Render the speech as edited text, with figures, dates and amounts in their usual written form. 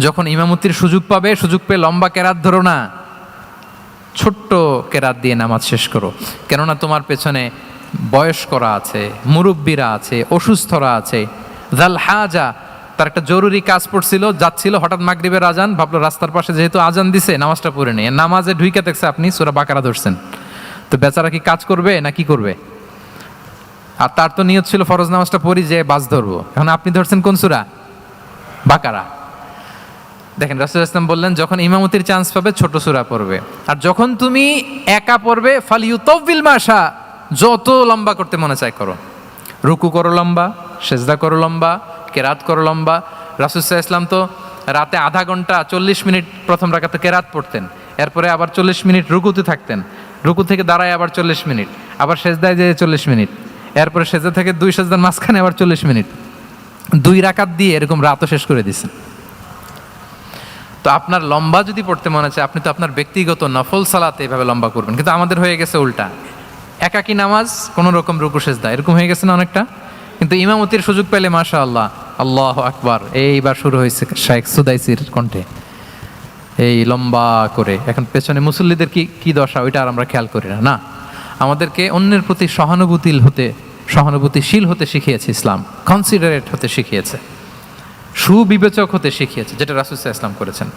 যখন ইমামতির সুযোগ পাবে, সুযোগ পেয়ে লম্বা কেরাত ধরো না, ছোট্ট কেরাত দিয়ে নামাজ শেষ করো। কেননা তোমার পেছনে বয়স্করা আছে, মুরব্বীরা আছে, অসুস্থরা আছে। জাল হাজা, তার একটা জরুরি কাজ পড়ছিল, যাচ্ছিল, হঠাৎ মাগরিবের আজান, ভাবলো রাস্তার পাশে যেহেতু আজান দিছে নামাজটা পড়ে নেই। নামাজে ঢুইকে দেখছে আপনি সূরা বাকারা ধরছেন, তো বেচারা কি কাজ করবে না কি করবে? আর তার তো নিয়ত ছিল ফরজ নামাজটা পড়ি যে বাস ধরবো, এখন আপনি ধরছেন কোন সূরা? বাকারা। দেখেন রাসূল ইসলাম বললেন যখন ইমামতির চান্স পাবে ছোট সূরা পড়বে, আর যখন তুমি একা পড়বে ফালিউতাউবিল মাশা, যত লম্বা করতে মনে চায় করো। রুকু করো লম্বা, সেজদা করো লম্বা, কেরাত করো লম্বা। রাসূল সাল্লাল্লাহু আলাইহি ওয়াসাল্লাম তো রাতে আধা ঘন্টা 40 মিনিট প্রথম রাকাতে কেরাত পড়তেন, এরপরে আবার 40 মিনিট রুকুতে থাকতেন, রুকু থেকে দাঁড়ায় আবার 40 মিনিট, আবার সেজদায় যেয়ে 40 মিনিট, এরপরে সেজদা থেকে 2 সেজদার মাঝখানে আবার 40 মিনিট, 2 রাকাত দিয়ে এরকম রাতও শেষ করে দিয়েছেন। তো আপনার লম্বা যদি পড়তে মনে চায়, আপনি তো আপনার ব্যক্তিগত নফল সালাতে এভাবে লম্বা করবেন। কিন্তু আমাদের হয়ে গেছে উল্টা, একাকী নামাজ কোনো রকম রুকু সেজদা এরকম হয়ে গেছে না অনেকটা। কিন্তু ইমামতির সুযোগ পেলে মাশাআল্লাহ, আল্লাহু আকবার, এইবার শুরু হয়েছে শাইখ সুদাইসির কণ্ঠে এই লম্বা করে। এখন পেছনে মুসল্লিদের কি দশা ওইটা আর আমরা খেয়াল করি না। না, আমাদেরকে অন্যের প্রতি সহানুভূতিশীল হতে শিখিয়েছে ইসলাম, কনসিডারেট হতে শিখিয়েছে, সুবিবেচক হতে শিখিয়েছে, যেটা রাসূল সাল্লাল্লাহু আলাইহি ওয়াসাল্লাম করেছেন।